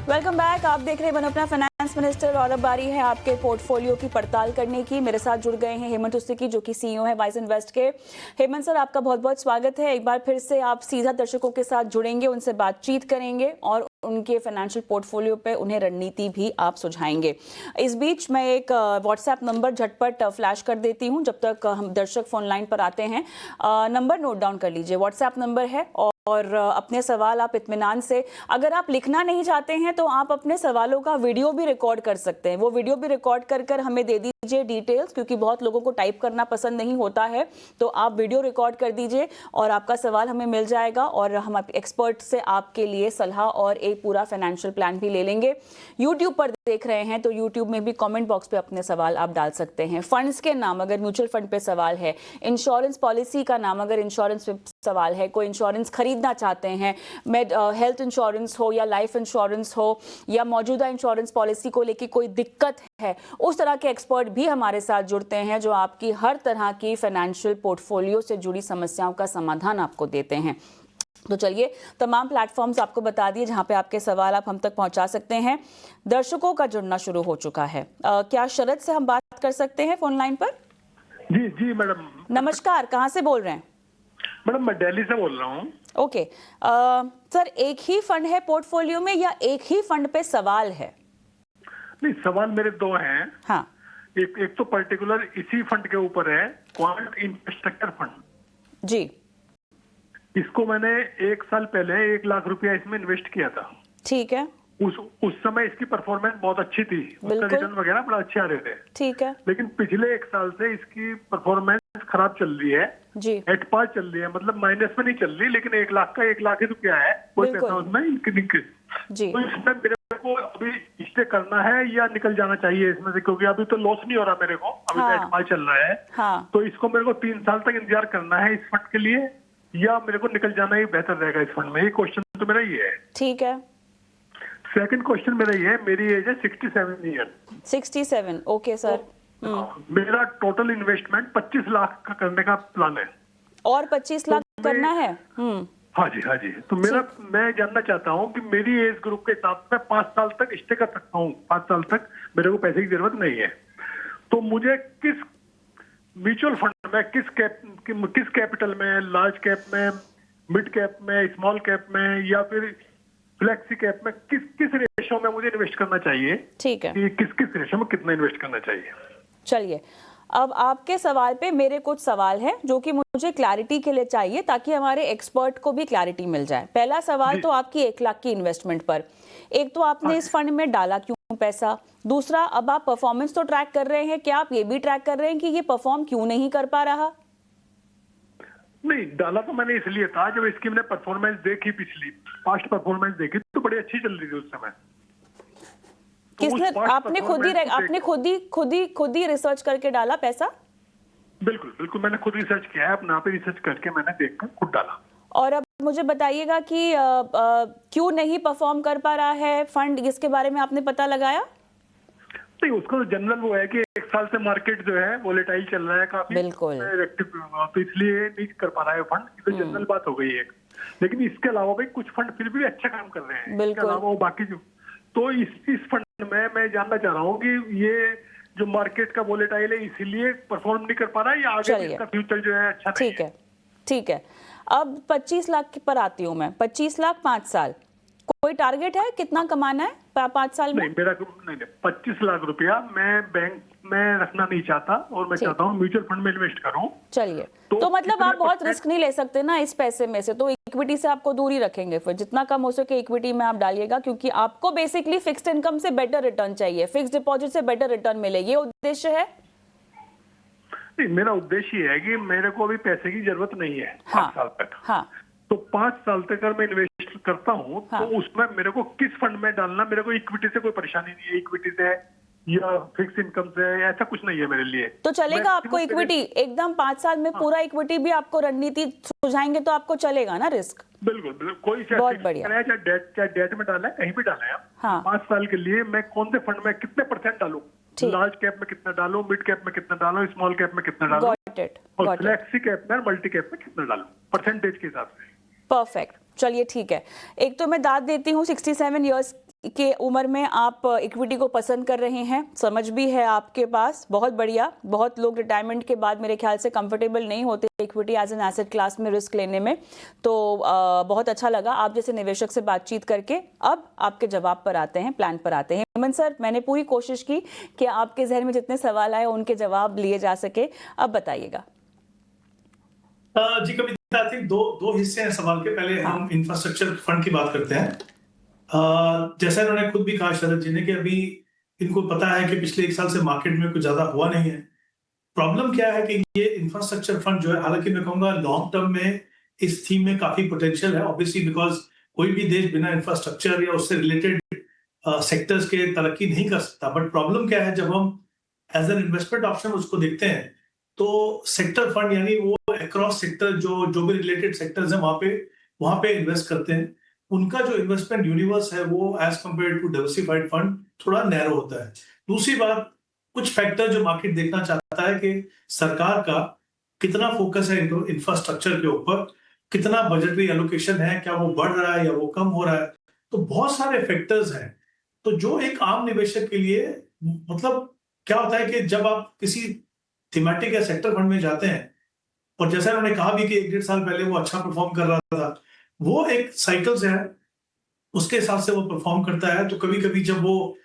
Welcome back. आप देख रहे हैं अपना फाइनेंस मिनिस्टर और अब बारी है आपके पोर्टफोलियो की पड़ताल करने की। मेरे साथ जुड़ गए हैं हेमंत उस्तिकी जो कि सीईओ है वाइज इन्वेस्ट के। हेमंत सर, आपका बहुत बहुत स्वागत है। एक बार फिर से आप सीधा दर्शकों के साथ जुड़ेंगे, उनसे बातचीत करेंगे और उनके फाइनेंशियल पोर्टफोलियो पे उन्हें रणनीति भी आप सुझाएंगे। इस बीच मैं एक व्हाट्सएप नंबर झटपट फ्लैश कर देती हूँ जब तक हम दर्शक फोन लाइन पर आते हैं। नंबर नोट डाउन कर लीजिए। व्हाट्सएप नंबर है और अपने सवाल आप इत्मीनान से, अगर आप लिखना नहीं चाहते हैं तो आप अपने सवालों का वीडियो भी रिकॉर्ड कर सकते हैं। वो वीडियो भी रिकॉर्ड कर हमें दे दीजिए डिटेल्स, क्योंकि बहुत लोगों को टाइप करना पसंद नहीं होता है। तो आप वीडियो रिकॉर्ड कर दीजिए और आपका सवाल हमें मिल जाएगा और हम एक्सपर्ट से आपके लिए सलाह और एक पूरा फाइनेंशियल प्लान भी ले लेंगे। यूट्यूब पर देख रहे हैं तो यूट्यूब में भी कमेंट बॉक्स पे अपने सवाल आप डाल सकते हैं। फंड्स के नाम, अगर म्यूचुअल फंड पे सवाल है, इंश्योरेंस पॉलिसी का नाम, अगर इंश्योरेंस पे सवाल है, कोई इंश्योरेंस खरीदना चाहते हैं, हेल्थ इंश्योरेंस हो या लाइफ इंश्योरेंस हो या मौजूदा इंश्योरेंस पॉलिसी को लेकर कोई दिक्कत है, उस तरह के एक्सपर्ट भी हमारे साथ जुड़ते हैं जो आपकी हर तरह की फाइनेंशियल पोर्टफोलियो से जुड़ी समस्याओं का समाधान आपको देते हैं। तो चलिए, तमाम प्लेटफॉर्म्स आपको बता दिए जहां पे आपके सवाल आप हम तक पहुंचा सकते हैं। दर्शकों का जुड़ना शुरू हो चुका है। क्या शरद से हम बात कर सकते हैं फोन लाइन पर? जी जी मैडम। नमस्कार, कहां से बोल रहे हैं? मैडम मैं दिल्ली से बोल रहा हूँ। ओके सर, एक ही फंड है पोर्टफोलियो में या एक ही फंड पे सवाल है? नहीं, सवाल मेरे दो हैं। हाँ, एक तो पर्टिकुलर इसी फंड के ऊपर है, क्वांट इंफ्रास्ट्रक्चर फंड। जी, इसको मैंने 1 साल पहले 1 लाख रुपया इसमें इन्वेस्ट किया था। ठीक है। उस समय इसकी परफॉर्मेंस बहुत अच्छी थी, उसका रिटर्न वगैरह बड़ा अच्छे आ रहे थे। ठीक है। लेकिन पिछले 1 साल से इसकी परफॉर्मेंस खराब चल रही है जी, एट पार चल रही है, मतलब माइनस में नहीं चल रही, लेकिन 1 लाख का 1 लाख ही रुपया है, कोई पैसा उसमें इंक्रीज। जी, तो इसमें मेरे को अभी स्टे करना है या निकल जाना चाहिए इसमें से, क्योंकि अभी तो लॉस नहीं हो रहा मेरे को, अभी तो एट पार चल रहा है। हाँ, तो इसको मेरे को 3 साल तक इंतजार करना है इस फंड के लिए, या मेरे को निकल जाना ही बेहतर रहेगा इस फंड में? ये क्वेश्चन तो मेरा ये है। ठीक है। सेकंड क्वेश्चन मेरा ये है, मेरी एज है 67 ईयर। 67, okay sir. मेरा टोटल इन्वेस्टमेंट 25 लाख का करने का प्लान है। और 25 लाख करना है? हाँ जी, हाँ जी। तो मैं जानना चाहता हूँ कि मेरी एज ग्रुप के हिसाब से 5 साल तक स्टे कर सकता हूँ। 5 साल तक मेरे को पैसे की जरूरत नहीं है। तो मुझे किस म्यूचुअल फंड में, किस कैपिटल में, लार्ज कैप में, मिड कैप में, स्मॉल कैप में, या फिर फ्लेक्सी कैप में, किस रेशो में मुझे इन्वेस्ट करना चाहिए? ठीक है। किस रेशो में कितना इन्वेस्ट करना चाहिए? चलिए, अब आपके सवाल पे मेरे कुछ सवाल हैं जो कि मुझे क्लैरिटी के लिए चाहिए ताकि हमारे एक्सपर्ट को भी क्लैरिटी मिल जाए। पहला सवाल तो आपकी 1 लाख की इन्वेस्टमेंट पर। एक तो आपने इस फंड में डाला क्यों पैसा? दूसरा, अब आप परफॉर्मेंस तो ट्रैक कर रहे हैं, क्या आप ये भी ट्रैक कर रहे हैं कि ये परफॉर्म क्यों नहीं कर पा रहा? नहीं, डाला तो मैंने इसलिए था, जब इसकी मैंने परफॉर्मेंस देखी, पिछली पास्ट परफॉर्मेंस देखी तो बड़ी अच्छी चल रही थी उस समय। किसने? आपने खुद ही रिसर्च करके डाला पैसा? बिल्कुल बिल्कुल, मैंने खुद रिसर्च किया है, अपने आप ही रिसर्च करके मैंने देखकर खुद डाला। और अब मुझे बताइएगा कि क्यों नहीं परफॉर्म कर पा रहा है फंड, इसके बारे में आपने पता लगाया? नहीं, उसका तो जनरल वो है कि 1 साल से मार्केट जो है वोलेटाइल चल रहा है काफी, बिल्कुल, तो इसलिए नहीं कर पा रहा है फंड। ये तो जनरल बात हो गई है। लेकिन इसके अलावा भाई कुछ फंड फिर भी अच्छा काम कर रहे हैं। इसके अलावा वो बाकी जो, तो इस फंड में मैं जानना चाह रहा हूँ कि ये जो मार्केट का वोलेटाइल है इसीलिए परफॉर्म नहीं कर पा रहा है, या आगे इसका फ्यूचर जो है अच्छा नहीं है? ठीक है, ठीक है। अब 25 लाख पर आती हूँ मैं। 25 लाख 5 साल, कोई टारगेट है कितना कमाना है 5 साल में? नहीं, मेरा नहीं, 25 लाख रुपया मैं बैंक में रखना नहीं चाहता, और मैं चाहता हूँ म्यूचुअल फंड में इन्वेस्ट करूँ। चलिए, तो मतलब आप बहुत रिस्क नहीं ले सकते ना इस पैसे में से, तो इक्विटी से आपको दूर ही रखेंगे। फिर जितना कम हो सके इक्विटी में आप डालिएगा, क्योंकि आपको बेसिकली फिक्स्ड इनकम से बेटर रिटर्न चाहिए, फिक्स्ड डिपॉजिट से बेटर रिटर्न मिले, ये उद्देश्य है? नहीं, मेरा उद्देश्य ये है कि मेरे को अभी पैसे की जरूरत नहीं है 5 साल तक। हाँ, तो 5 साल तक अगर मैं इन्वेस्ट करता हूँ तो उसमें मेरे को किस फंड में डालना? मेरे को इक्विटी से कोई परेशानी नहीं है, इक्विटी से या फिक्स इनकम से, ऐसा कुछ नहीं है मेरे लिए। तो चलेगा आपको इक्विटी एकदम 5 साल में? पूरा इक्विटी भी आपको रणनीति सुझाएंगे तो आपको चलेगा ना रिस्क? बिल्कुल बिल्कुल, कोई बहुत बढ़िया। चाहे डेट में डाला है, कहीं भी डाला है। हाँ, 5 साल के लिए मैं कौन से फंड में कितने % डालूं? लार्ज कैप में कितना डालूं, मिड कैप में कितना डालूं, स्मॉल कैप में कितना डालूं, और फ्लेक्सी कैप में, मल्टी कैप में कितना डालूं, परसेंटेज के हिसाब से? परफेक्ट। चलिए ठीक है, एक तो मैं दाद देती हूँ 67 इयर्स के उम्र में आप इक्विटी को पसंद कर रहे हैं, समझ भी है आपके पास, बहुत बढ़िया। बहुत लोग रिटायरमेंट के बाद मेरे ख्याल से कंफर्टेबल नहीं होते equity as an asset class में रिस्क लेने में। तो बहुत अच्छा लगा आप जैसे निवेशक से बातचीत करके। अब आपके जवाब पर आते हैं, प्लान पर आते हैं। हेमंत सर, मैंने पूरी कोशिश की कि आपके जहन में जितने सवाल आए उनके जवाब लिए जा सके। अब बताइएगा। जी कविता, आई थिंक दो हिस्से हैं सवाल के। पहले हम इंफ्रास्ट्रक्चर फंड की बात करते हैं। जैसा इन्होंने खुद भी कहा शरद जी ने कि अभी इनको पता है कि पिछले 1 साल से मार्केट में कुछ ज्यादा हुआ नहीं है। प्रॉब्लम क्या है कि ये इंफ्रास्ट्रक्चर फंड जो है, हालांकि मैं कहूंगा लॉन्ग टर्म में इस थीम में काफी पोटेंशियल है, ऑब्वियसली बिकॉज कोई भी देश बिना इंफ्रास्ट्रक्चर या उससे रिलेटेड सेक्टर्स के तरक्की नहीं कर सकता। बट प्रॉब्लम क्या है, जब हम एज एन इन्वेस्टमेंट ऑप्शन उसको देखते हैं तो सेक्टर फंड यानी वो अक्रॉस सेक्टर जो भी रिलेटेड सेक्टर्स हैं वहां पे इन्वेस्ट करते हैं। उनका जो इन्वेस्टमेंट यूनिवर्स है वो as compared to diversified fund थोड़ा नैरो होता है। दूसरी बात, कुछ फैक्टर जो मार्केट देखना चाहता है कि सरकार का कितना फोकस है इंफ्रास्ट्रक्चर के ऊपर, कितना बजटरी एलोकेशन है, क्या वो बढ़ रहा है या वो कम हो रहा है। तो बहुत सारे फैक्टर्स हैं। तो जो एक आम निवेशक के लिए मतलब क्या होता है कि जब आप किसी थीमेटिक या सेक्टर फंड में जाते हैं, और जैसा उन्होंने कहा भी कि 1-1.5 साल पहले वो अच्छा परफॉर्म कर रहा था, वो एक साइकिल से है, उसके हिसाब से वो परफॉर्म करता है। तो कभी कभी जब वो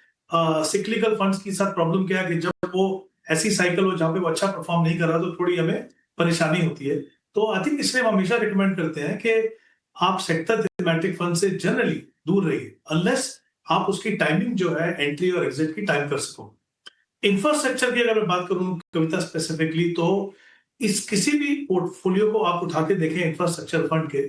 सिक्लिकल फंड्स के साथ प्रॉब्लम क्या है कि जब वो ऐसी साइकिल हो जहां पे वो अच्छा परफॉर्म नहीं कर रहा तो थोड़ी हमें परेशानी होती है। तो आई थिंक इसलिए हम हमेशा रिकमेंड करते हैं कि आप सेक्टर थीमेटिक फंड से जनरली दूर रहिए, अनलेस आप उसकी टाइमिंग जो है एंट्री और एग्जिट की टाइम कर सको। इंफ्रास्ट्रक्चर की अगर मैं बात करूं कविता स्पेसिफिकली, तो इस किसी भी पोर्टफोलियो को आप उठा के देखें इंफ्रास्ट्रक्चर फंड के,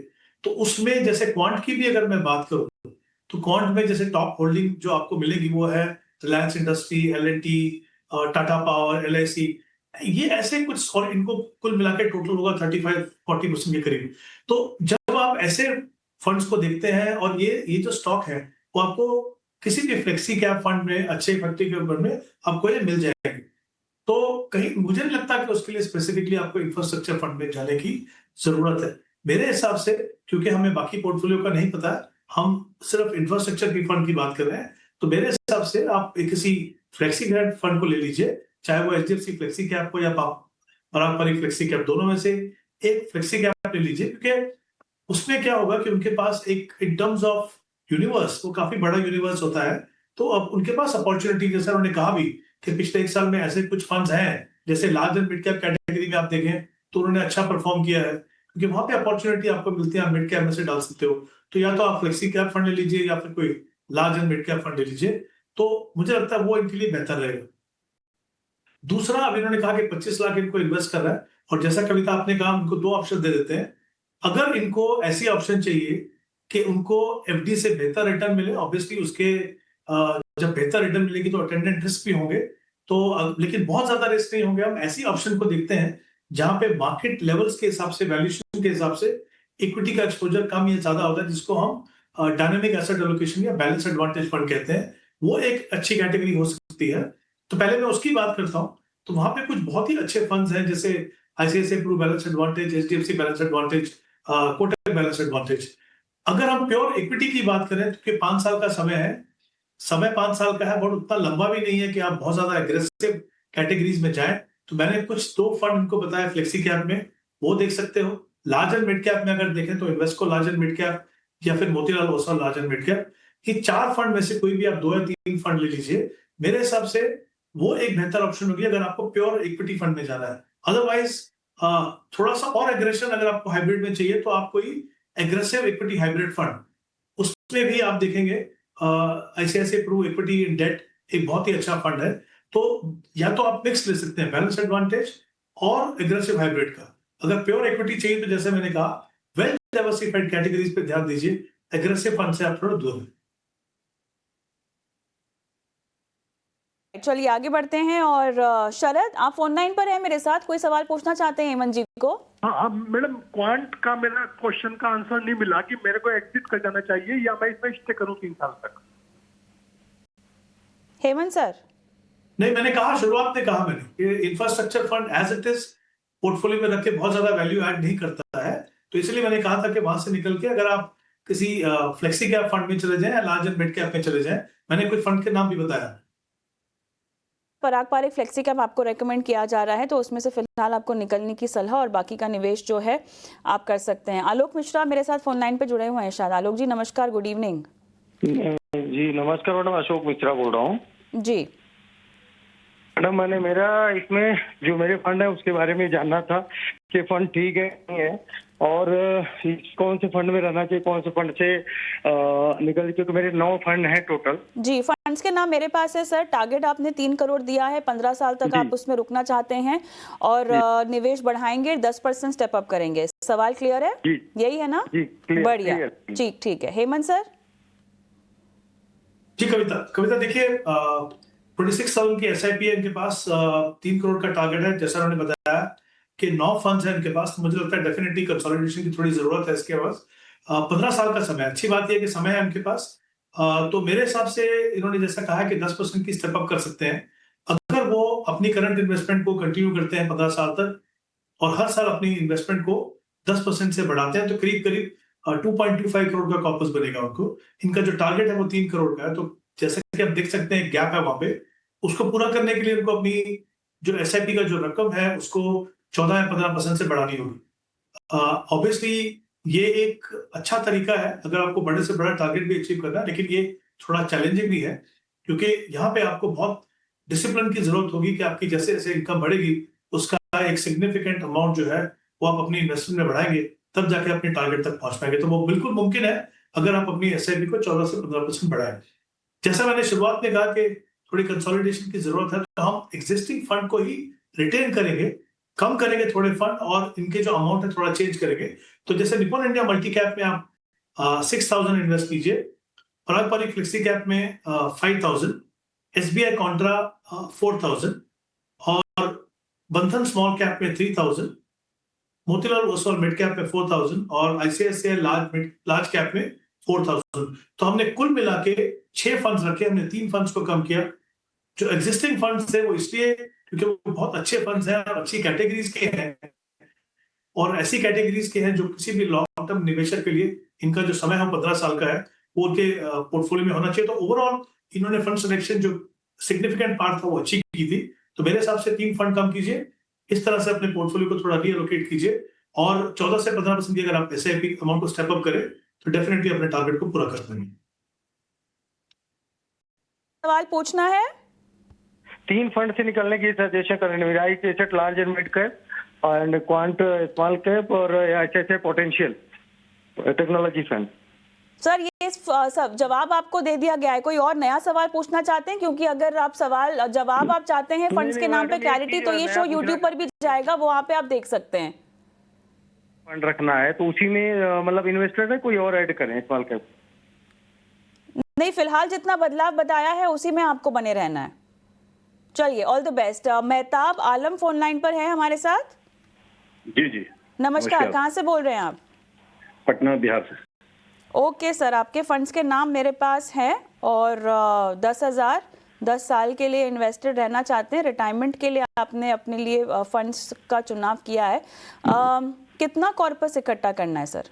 तो उसमें जैसे क्वांट की भी अगर मैं बात करूं तो क्वांट में जैसे टॉप होल्डिंग जो आपको मिलेगी वो है Reliance industry, L&T, Tata power, LIC। ये ऐसे कुछ, और इनको कुल मिला के टोटल होगा 35-40% के करीब। तो जब आप ऐसे फंड्स को देखते हैं और ये जो स्टॉक है वो आपको किसी भी फ्लेक्सी कैप फंड में, अच्छे इफेक्टिव फंड में आपको ये मिल जाएगी। तो कहीं मुझे नहीं लगता कि उसके लिए स्पेसिफिकली आपको इंफ्रास्ट्रक्चर फंड में जाने की जरूरत है। मेरे हिसाब से, क्योंकि हमें बाकी पोर्टफोलियो का नहीं पता, हम सिर्फ इंफ्रास्ट्रक्चर की फंड की बात कर रहे हैं, तो मेरे हिसाब से आप किसी फ्लेक्सी कैप फंड को ले लीजिए, चाहे वो HDFC फ्लेक्सी कैप हो या पारंपरिक फ्लेक्सी कैप, दोनों में से एक फ्लेक्सी कैप ले लीजिए। क्योंकि उसमें क्या होगा कि उनके पास एक इन टर्म्स ऑफ यूनिवर्स, वो काफी बड़ा यूनिवर्स होता है। तो अब उनके पास अपॉर्चुनिटी, जैसा उन्होंने कहा भी कि पिछले 1 साल में ऐसे कुछ फंड्स हैं, जैसे large and mid cap category में आप देखें तो उन्होंने अच्छा परफॉर्म किया है, क्योंकि वहां पे अपॉर्चुनिटी आपको मिलती है, आप मिड कैप में से डाल सकते हो। तो या तो आप फ्लेक्सी कैप फंड ले लीजिए या फिर कोई large and mid cap fund ले लीजिए, तो मुझे लगता है वो इनके लिए बेहतर रहेगा। दूसरा, अब इन्होंने कहा कि 25 लाख इनको इन्वेस्ट कर रहा है, और जैसा कविता आपने कहा, उनको 2 ऑप्शन दे देते हैं। अगर इनको ऐसी ऑप्शन चाहिए कि उनको FD से बेहतर रिटर्न मिले, ऑब्वियसली उसके जब बेहतर रिटर्न मिलेगी तो अटेंडेंट रिस्क भी होंगे, तो लेकिन बहुत ज्यादा रिस्क नहीं होंगे। हम ऐसी ऑप्शन को देखते हैं जहां पे मार्केट लेवल्स के हिसाब से, वैल्यूएशन के हिसाब से इक्विटी का एक्सपोजर कम या ज्यादा होता है, जिसको हम डायनेमिक एसेट एलोकेशन या बैलेंस एडवांटेज फंड कहते हैं। वो एक अच्छी कैटेगरी हो सकती है। तो पहले मैं उसकी बात करता हूं। तो वहां पे कुछ बहुत ही अच्छे फंड्स हैं, जैसे ICICI Pru balance advantage, HDFC balance advantage, Kotak balance advantage. अगर हम प्योर इक्विटी की बात करें तो 5 साल का समय है, समय 5 साल का है, बट उतना लंबा भी नहीं है कि आप बहुत ज्यादा एग्रेसिव कैटेगरीज में जाएं। तो मैंने कुछ 2 फंड इनको बताया फ्लेक्सी कैप में, वो देख सकते हो। लार्ज एंड मिड कैप में अगर देखें तो Invesco large and mid cap या फिर Motilal Oswal large and mid cap. ये 4 फंड में से कोई भी आप 2 या 3 फंड ले लीजिए। मेरे हिसाब से वो एक बेहतर ऑप्शन होगी अगर आपको प्योर इक्विटी फंड में जाना है। अदरवाइज थोड़ा सा और एग्रेशन अगर आपको हाइब्रिड में चाहिए तो आप कोई एग्रेसिव इक्विटी हाइब्रिड फंड, उसमें भी आप देखेंगे ICICI Pru equity and debt एक बहुत ही अच्छा फंड है। तो या तो आप मिक्स ले सकते हैं, बैलेंस एडवांटेज और एग्रेसिव हाइब्रिड का। अगर प्योर इक्विटी चाहिए तो जैसे मैंने कहा, वेल डाइवर्सिफाइड कैटेगरीज पे ध्यान दीजिए, एग्रेसिव फंड से आप थोड़ा दूर हैं। चलिए आगे बढ़ते हैं। और शरद, आप फोन लाइन पर हैं मेरे साथ, कोई सवाल पूछना चाहते हैं हेमंत जी को? हाँ मैडम, क्वांट का मेरा क्वेश्चन का आंसर नहीं मिला कि मेरे को एग्जिट कर जाना चाहिए या मैं इसमें स्टे करूं 3 साल तक। हेमंत सर, नहीं, मैंने कहा, शुरुआत में कहा मैंने कि infrastructure fund as it is portfolio में रख के बहुत ज्यादा वैल्यू ऐड नहीं करता है। तो इसलिए मैंने कहा था कि वहां से निकल के अगर आप किसी फ्लेक्सी कैप फंड में चले जाएं या लार्ज एंड मिड कैप में चले जाएं। मैंने कुछ फंड के नाम भी बताया। पराग पारिक फ्लेक्सी कैप आपको रेकमेंड किया जा रहा है, तो उसमें से फिलहाल आपको निकलने की सलाह और बाकी का निवेश जो है आप कर सकते हैं। आलोक मिश्रा मेरे साथ फोन लाइन पे जुड़े हुए हैं शायद। आलोक जी नमस्कार, गुड इवनिंग। जी नमस्कार मैडम, अशोक मिश्रा बोल रहा हूँ। जी मैडम मैंने मेरा इसमें जो मेरे फंड है उसके बारे में जानना था कि फंड ठीक है नहीं है, और कौन से फंड में रहना चाहिए, कौन से फंड से निकल, क्योंकि मेरे 9 फंड हैं टोटल। जी, फंड्स के नाम मेरे पास है सर। टारगेट आपने 3 करोड़ दिया है, 15 साल तक आप उसमें रुकना चाहते हैं और निवेश बढ़ाएंगे, 10% स्टेप अप करेंगे। सवाल क्लियर है? जी यही है ना? जी क्लियर, बढ़िया जी, ठीक है। हेमंत सर। जी कविता देखिए, 26,000 की SIP है इनके पास, 3 करोड़ का टारगेट है। जैसा उन्होंने बताया कि 9 फंड्स हैं इनके पास, तो मुझे लगता है डेफिनेटली कंसोलिडेशन की थोड़ी जरूरत है इसके पास। 15 साल का समय, अच्छी बात यह कि समय है इनके पास। तो मेरे हिसाब से इन्होंने जैसा कहा कि 10% की स्टेप अप कर सकते हैं अगर वो अपनी करंट इन्वेस्टमेंट को कंटिन्यू करते हैं 15 साल तक, और हर साल अपनी इन्वेस्टमेंट को 10% से बढ़ाते हैं, तो करीब करीब 2.25 करोड़ का कॉर्पस बनेगा उनको। इनका जो टारगेट है वो 3 करोड़ का है, तो जैसे कि आप देख सकते हैं गैप है वहां पे। उसको पूरा करने के लिए उनको अपनी जो SIP का जो रकम है उसको 14 या 15% से बढ़ानी होगी। ऑब्वियसली ये एक अच्छा तरीका है अगर आपको बड़े से बड़ा टारगेट भी अचीव करना है, लेकिन ये थोड़ा चैलेंजिंग भी है, क्योंकि यहाँ पे आपको बहुत डिसिप्लिन की जरूरत होगी कि आपकी जैसे जैसे इनकम बढ़ेगी उसका एक सिग्निफिकेंट अमाउंट जो है वो आप अपनी इन्वेस्टमेंट में बढ़ाएंगे, तब जाके अपने टारगेट तक पहुंच पाएंगे। तो वो बिल्कुल मुमकिन है अगर आप अपनी SIP को 14 से 15% बढ़ाएं। जैसा मैंने शुरुआत में कहा कि थोड़ी कंसोलिडेशन की जरूरत है, तो हम एग्जिस्टिंग फंड को ही रिटेन करेंगे, कम करेंगे थोड़े फंड, और इनके जो अमाउंट है थोड़ा चेंज करेंगे। तो जैसे निपॉन इंडिया मल्टी कैप में आप 6,000 इन्वेस्ट कीजिए, पराग पारिक फ्लेक्सी कैप में 5,000, SBI कॉन्ट्रा 4,000, और बंधन स्मॉल कैप में 3,000, मोतीलाल ओसवाल मिड कैप में 4,000, और ICICI लार्ज कैप में 4,000। तो हमने कुल मिला के 6 फंड्स रखे, हमने 3 फंड्स को कम किया। जो एग्जिस्टिंग फंड्स थे वो इसलिए क्योंकि वो बहुत अच्छे फंड्स हैं और अच्छी कैटेगरीज के हैं, और ऐसी कैटेगरीज के हैं जो किसी भी लॉन्ग टर्म निवेशक के लिए इनका जो समय है 15 साल का है, वो उनके पोर्टफोलियो में होना चाहिए। तो ओवरऑल इन्होंने फंड सिलेक्शन जो सिग्निफिकेंट पार्ट था वो अच्छी की थी। तो मेरे हिसाब से 3 फंड कम कीजिए, इस तरह से अपने पोर्टफोलियो को थोड़ा रीएलोकेट कीजिए, और 14 से 15% की अगर आप SIP अमाउंट को स्टेप अप करें तो डेफिनेटली अपने टारगेट को पूरा कर पाएंगे। सवाल पूछना है? 3 फंड से निकलने की सजेशन करेंगे, मेरा asset large and mid cap and quant small cap, और ICICI potential technology fund. Sir ये सब जवाब आपको दे दिया गया है, कोई और नया सवाल पूछना चाहते हैं? क्योंकि अगर आप जवाब आप चाहते हैं फंड्स के नाम पे क्लैरिटी, तो ये शो YouTube पर भी जाएगा, वहां पे आप देख सकते हैं। फंड रखना है तो उसी में मतलब इन्वेस्टर है, कोई और ऐड करें स्मॉल कैप? नहीं, फिलहाल जितना बदलाव बताया है उसी में आपको बने रहना है। चलिए, all the best. Mehtab Alam phone line पर है हमारे साथ। जी जी नमस्कार, कहाँ से बोल रहे हैं आप? पटना बिहार से। ओके सर, आपके फंड्स के नाम मेरे पास हैं, और 10,000 10 साल के लिए इन्वेस्टेड रहना चाहते हैं। रिटायरमेंट के लिए आपने अपने लिए फंड्स का चुनाव किया है। कितना कॉर्पस इकट्ठा करना है सर?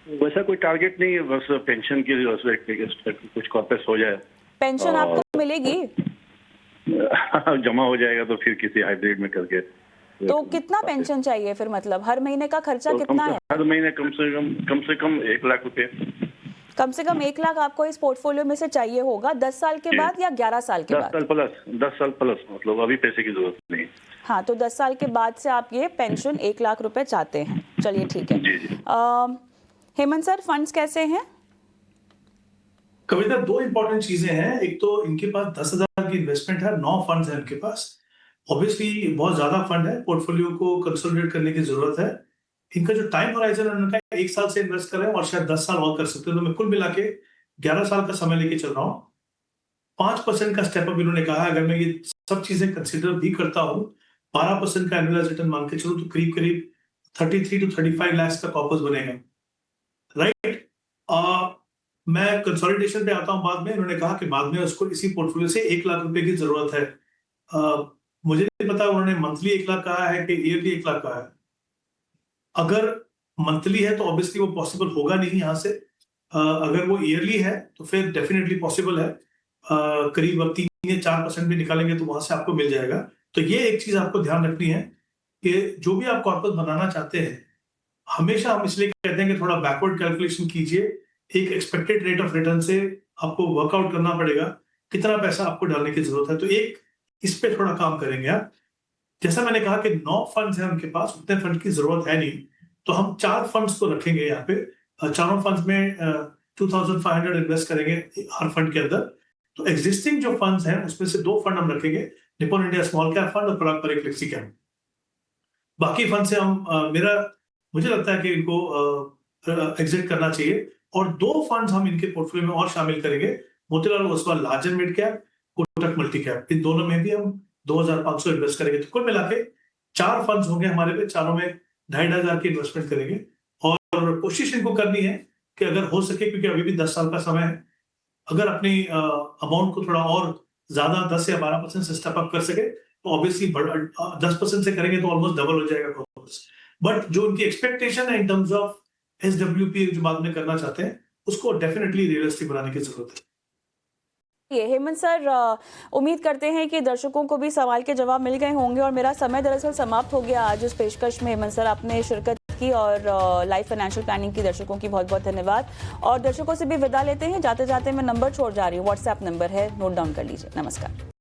वैसा कोई टारगेट नहीं है, बस पेंशन के लिए कुछ कॉर्पस हो जाए। पेंशन आपको मिलेगी? जमा हो जाएगा तो फिर किसी हाइब्रिड में करके। तो कितना पेंशन चाहिए फिर? मतलब हर महीने का खर्चा कितना है? हर महीने कम से कम 1 लाख रुपए। कम से कम 1 लाख आपको इस पोर्टफोलियो में से चाहिए होगा 10 साल के बाद या 11 साल के बाद? 10 साल प्लस, मतलब अभी पैसे की जरूरत नहीं। हाँ, तो 10 साल के बाद से आप ये पेंशन 1 लाख रुपए चाहते हैं। चलिए ठीक है। जी जी। हेमंत सर, फंड्स कैसे हैं? कविता, 2 इंपॉर्टेंट चीजें हैं। एक तो इनके पास 10,000 की इन्वेस्टमेंट है, 9 फंड्स हैं इनके पास। ऑब्वियसली बहुत ज्यादा फंड है, पोर्टफोलियो को कंसोलिडेट करने की जरूरत है। इनका जो टाइम होराइजन है उनका 1 साल से इन्वेस्ट करें और शायद 10 साल और कर सकते हैं। तो मैं कुल मिला के 11 साल का समय लेके चल रहा हूँ। 5% का स्टेप अप इन्होंने कहा है। अगर मैं ये सब चीजें कंसिडर भी करता हूँ, 12% का एनुअल रिटर्न मान के चलो, तो करीब करीब 33 to 35 लाख का कॉर्पस बनेगा, राइट। मैं कंसोलिडेशन पे आता हूँ बाद में। इन्होंने कहा कि बाद में उसको इसी पोर्टफोलियो से 1 लाख रुपए की जरूरत है। मुझे नहीं पता उन्होंने मंथली 1 लाख कहा है कि ईयरली 1 लाख कहा है। अगर मंथली है तो ऑब्वियसली वो पॉसिबल होगा नहीं यहाँ से। अगर वो ईयरली है तो फिर डेफिनेटली पॉसिबल है। करीब 3 या 4% भी निकालेंगे तो वहां से आपको मिल जाएगा। तो ये एक चीज आपको ध्यान रखनी है कि जो भी आप कॉर्पस बनाना चाहते हैं, हमेशा हम इसलिए कहते हैं कि थोड़ा बैकवर्ड कैलकुलेशन कीजिए। एक एक्सपेक्टेड रेट ऑफ रिटर्न से आपको वर्कआउट करना पड़ेगा कितना पैसा आपको डालने की जरूरत है। तो एक इस पे थोड़ा काम करेंगे आप। जैसा मैंने कहा कि 9 फंड्स हैं उनके पास, उतने फंड की जरूरत है नहीं, तो हम 4 फंड्स को रखेंगे यहाँ पे। चारों फंड्स में 2500 इन्वेस्ट करेंगे हर फंड के अंदर। तो एग्जिस्टिंग जो फंड्स हैं उसमें से 2 फंड हम रखेंगे, Nippon India small cap fund और पारंपरिक फ्लेक्सी कैप। बाकी फंड से हम मुझे लगता है कि इनको एग्जिट करना चाहिए। और 2 फंड्स हम इनके पोर्टफोलियो में और शामिल करेंगे, Motilal Oswal large and mid cap, Kotak multi cap. इन दोनों में भी हम 2500 इन्वेस्ट करेंगे। तो कुल मिला के 4 फंड्स होंगे हमारे पे, चारों में 2500 की इन्वेस्टमेंट करेंगे। और कोशिश इनको करनी है कि अगर हो सके, क्योंकि अभी भी 10 साल का समय है, अगर अपनी अमाउंट को थोड़ा और ज्यादा 10 या 12% से स्टेप अप कर सके तो ऑब्वियसली 10% से करेंगे तो ऑलमोस्ट डबल हो जाएगा कॉर्पस। बट जो उनकी एक्सपेक्टेशन है इन टर्म्स ऑफ SWP जो बाद में करना चाहते हैं, उसको डेफिनेटली रियलिस्टिक बनाने की जरूरत है। ये हेमंत सर, उम्मीद करते हैं कि दर्शकों को भी सवाल के जवाब मिल गए होंगे और मेरा समय दरअसल समाप्त हो गया आज इस पेशकश में। हेमंत सर, आपने शिरकत की और लाइफ फाइनेंशियल प्लानिंग की दर्शकों की बहुत बहुत धन्यवाद। और दर्शकों से भी विदा लेते हैं। जाते जाते मैं नंबर छोड़ जा रही हूँ, व्हाट्सएप नंबर है, नोट डाउन कर लीजिए। नमस्कार।